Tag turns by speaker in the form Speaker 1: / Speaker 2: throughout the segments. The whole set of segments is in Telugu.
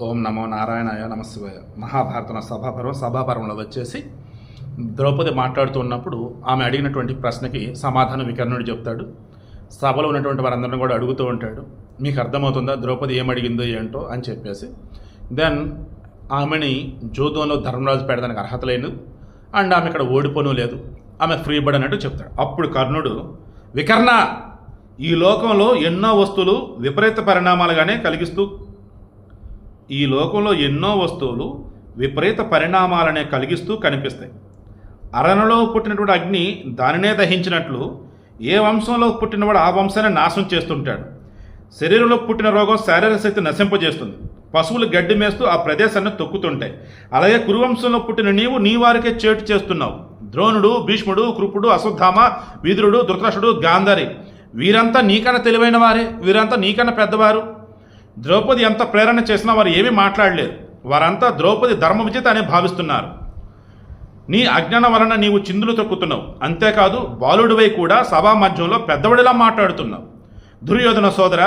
Speaker 1: ఓం నమో నారాయణాయ నమశివాయ. మహాభారతం సభాపర్వంలో వచ్చేసి ద్రౌపది మాట్లాడుతున్నప్పుడు ఆమె అడిగినటువంటి ప్రశ్నకి సమాధానం వికర్ణుడు చెప్తాడు. సభలో ఉన్నటువంటి వారందరిని కూడా అడుగుతూ ఉంటాడు, మీకు అర్థమవుతుందా ద్రౌపది ఏమడిగిందో ఏంటో అని చెప్పేసి. దెన్ ఆమెని జూదంలో ధర్మరాజు పెడదానికి అర్హత లేదు అండ్ ఆమె ఇక్కడ ఓడిపోను లేదు, ఆమె ఫ్రీ బర్డ్ అన్నట్టు చెప్తాడు. అప్పుడు కర్ణుడు, వికర్ణ, ఈ లోకంలో ఎన్నో వస్తువులు విపరీత పరిణామాలుగానే కలిగిస్తూ కనిపిస్తాయి. అరణలో పుట్టినటువంటి అగ్ని దానినే దహించినట్లు ఏ వంశంలో పుట్టినవాడు ఆ వంశాన్ని నాశనం చేస్తుంటాడు. శరీరంలో పుట్టిన రోగం శారీరక శక్తి నశింపజేస్తుంది. పశువులు గడ్డి మేస్తూ ఆ ప్రదేశాన్ని తొక్కుతుంటాయి. అలాగే కురువంశంలో పుట్టిన నీవు నీ వారికే చేటు చేస్తున్నావు. ద్రోణుడు, భీష్ముడు, కృపుడు, అశ్వత్థామ, విదురుడు, ధృతరాష్ట్రుడు, గాంధారి వీరంతా నీకన్నా తెలివైన వారే, వీరంతా నీకన్నా పెద్దవారు. ద్రౌపది ఎంత ప్రేరణ చేసినా వారు ఏమీ మాట్లాడలేరు. వారంతా ద్రౌపది ధర్మ విజేత అని భావిస్తున్నారు. నీ అజ్ఞానం వలన నీవు చిందులు తొక్కుతున్నావు. అంతేకాదు బాలుడివై కూడా సభా మధ్యంలో పెద్దవాడిలా మాట్లాడుతున్నావు. దుర్యోధన సోదర,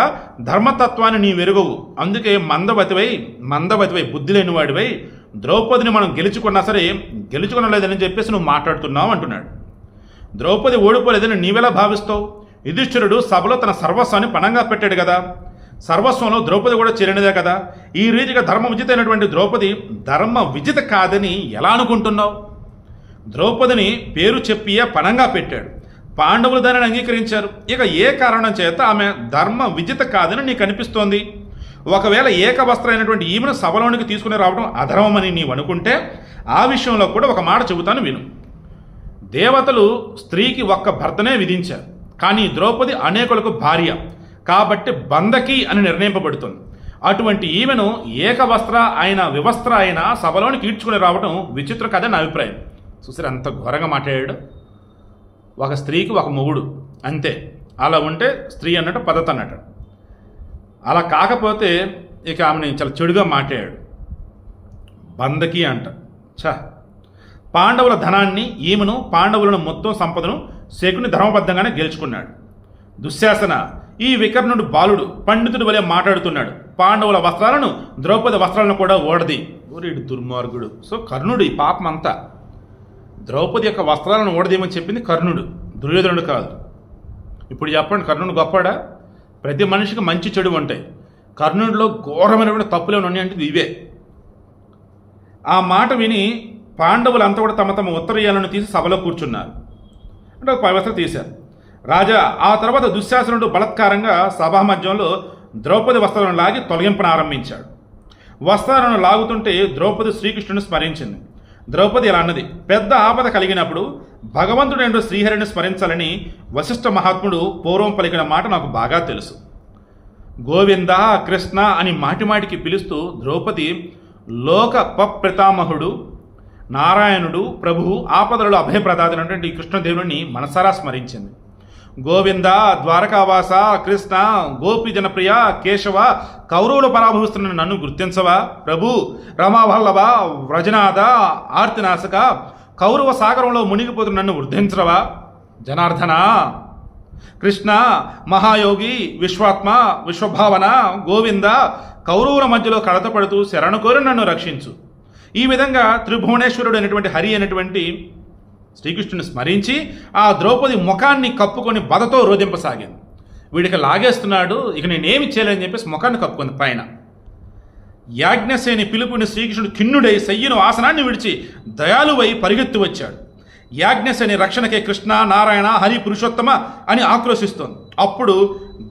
Speaker 1: ధర్మతత్వాన్ని నీ వెరుగవు. అందుకే మందవతివై బుద్ధి లేని వాడివై ద్రౌపదిని మనం గెలుచుకున్నా సరే గెలుచుకునలేదని చెప్పేసి నువ్వు మాట్లాడుతున్నావు అంటున్నాడు. ద్రౌపది ఓడిపోలేదని నీవెలా భావిస్తావు? యుధిష్ఠిరుడు సభలో తన సర్వస్వాన్ని పణంగా పెట్టాడు కదా, సర్వస్వంలో ద్రౌపది కూడా చేరినదే కదా. ఈ రీతిగా ధర్మ విజిత అయినటువంటి ద్రౌపది ధర్మ విజిత కాదని ఎలా అనుకుంటున్నావు? ద్రౌపదిని పేరు చెప్పియే పణంగా పెట్టాడు. పాండవులు దానిని అంగీకరించారు. ఇక ఏ కారణం చేత ఆమె ధర్మ విజిత కాదని నీకు అనిపిస్తోంది? ఒకవేళ ఏకవస్త్రైనటువంటి ఈమెను సభలోనికి తీసుకుని రావడం అధర్మమని నీవు అనుకుంటే ఆ విషయంలో కూడా ఒక మాట చెబుతాను విను. దేవతలు స్త్రీకి ఒక్క భర్తనే విధించారు, కానీ ద్రౌపది అనేకులకు భార్య కాబట్టి బంధకి అని నిర్ణయింపబడుతుంది. అటువంటి ఈమెను ఏకవస్త్ర అయిన వివస్త్ర అయిన సభలోనికి ఈడ్చుకుని రావడం విచిత్రం కదని నా అభిప్రాయం. చూసారు అంత ఘోరంగా మాట్లాడాడు. ఒక స్త్రీకి ఒక మొగుడు అంతే, అలా ఉంటే స్త్రీ అన్నట్టు పద్ధతి అన్నట్టు. అలా కాకపోతే ఇక ఆమెని చాలా చెడుగా మాట్లాడాడు. బంధకి అంట. పాండవుల ధనాన్ని, ఈమెను, పాండవులను మొత్తం సంపదను శకుని ధర్మబద్ధంగానే గెలుచుకున్నాడు. దుశ్శాసన, ఈ వికర్ణుడు బాలుడు పండితుడు వలె మాట్లాడుతున్నాడు. పాండవుల వస్త్రాలను, ద్రౌపది వస్త్రాలను కూడా ఓడది. ఓరేడు దుర్మార్గుడు. సో కర్ణుడు ఈ పాపం అంతా. ద్రౌపది యొక్క వస్త్రాలను ఓడదేమని చెప్పింది కర్ణుడు, దుర్యోధనుడు కాదు. ఇప్పుడు చెప్పండి, కర్ణుడు గొప్పడా? ప్రతి మనిషికి మంచి చెడు ఉంటాయి. కర్ణుడిలో ఘోరమైనటువంటి తప్పులేమని ఉన్నాయంటే ఇవే. ఆ మాట విని పాండవులంతా కూడా తమ తమ ఉత్తరీయాలను తీసి సభలో కూర్చున్నారు. అంటే ఒక వస్త్రం తీశారు. రాజా, ఆ తర్వాత దుశ్శాసనుడు బలత్కారంగా సభా మధ్యంలో ద్రౌపది వస్త్రాలను లాగి తొలగింపన ఆరంభించాడు. వస్త్రాలను లాగుతుంటే ద్రౌపది శ్రీకృష్ణుని స్మరించింది. ద్రౌపది ఇలా అన్నది, పెద్ద ఆపద కలిగినప్పుడు భగవంతుడైన శ్రీహరిని స్మరించాలని వశిష్ఠ మహాత్ముడు పూర్వం పలికిన మాట నాకు బాగా తెలుసు. గోవింద, కృష్ణ అని మాటిమాటికి పిలుస్తూ ద్రౌపది లోక పపితామహుడు నారాయణుడు ప్రభువు ఆపదలలో అభయప్రదాదైనటువంటి కృష్ణదేవుని మనసారా స్మరించింది. గోవింద, ద్వారకావాస, కృష్ణ, గోపి జనప్రియ, కేశవ, కౌరవులు పరాభవిస్తున్న నన్ను గుర్తించవా? ప్రభు, రమావల్లభ, వ్రజనాథ, ఆర్తినాశక, కౌరవ సాగరంలో మునిగిపోతున్న నన్ను వృద్ధించవా? జనార్దన, కృష్ణ, మహాయోగి, విశ్వాత్మ, విశ్వభావన, గోవింద, కౌరవుల మధ్యలో కడతపడుతూ శరణు కోరి నన్ను రక్షించు. ఈ విధంగా త్రిభువనేశ్వరుడు అయినటువంటి హరి అయినటువంటి శ్రీకృష్ణుని స్మరించి ఆ ద్రౌపది ముఖాన్ని కప్పుకొని బాధతో రోధింపసాగింది. వీడికి లాగేస్తున్నాడు, ఇక నేనేమి చేయలేని చెప్పేసి ముఖాన్ని కప్పుకుంది పైన. యాజ్ఞసేని పిలుపుని శ్రీకృష్ణుడు ఖిన్నుడై సయ్యను ఆసనాన్ని విడిచి దయాలువై పరిగెత్తి వచ్చాడు. యాజ్ఞసేని రక్షణకే కృష్ణ, నారాయణ, హరి, పురుషోత్తమ అని ఆక్రోశిస్తోంది. అప్పుడు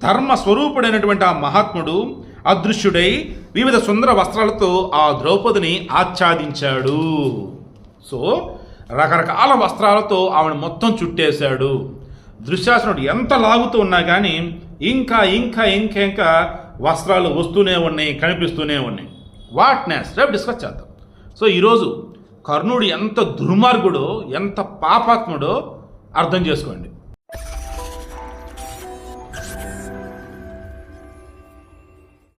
Speaker 1: ధర్మ స్వరూపుడైనటువంటి ఆ మహాత్ముడు అదృశ్యుడై వివిధ సుందర వస్త్రాలతో ఆ ద్రౌపదిని ఆచ్ఛాదించాడు. సో రకరకాల వస్త్రాలతో ఆమెను మొత్తం చుట్టేశాడు. దుశ్శాసనుడు ఎంత లాగుతూ ఉన్నా కానీ ఇంకా ఇంకా ఇంకా ఇంకా వస్త్రాలు వస్తూనే ఉన్నాయి, కనిపిస్తూనే ఉన్నాయి. వాటిని రేపు డిస్కస్ చేద్దాం. సో ఈరోజు కర్ణుడు ఎంత దుర్మార్గుడో, ఎంత పాపాత్ముడో అర్థం చేసుకోండి.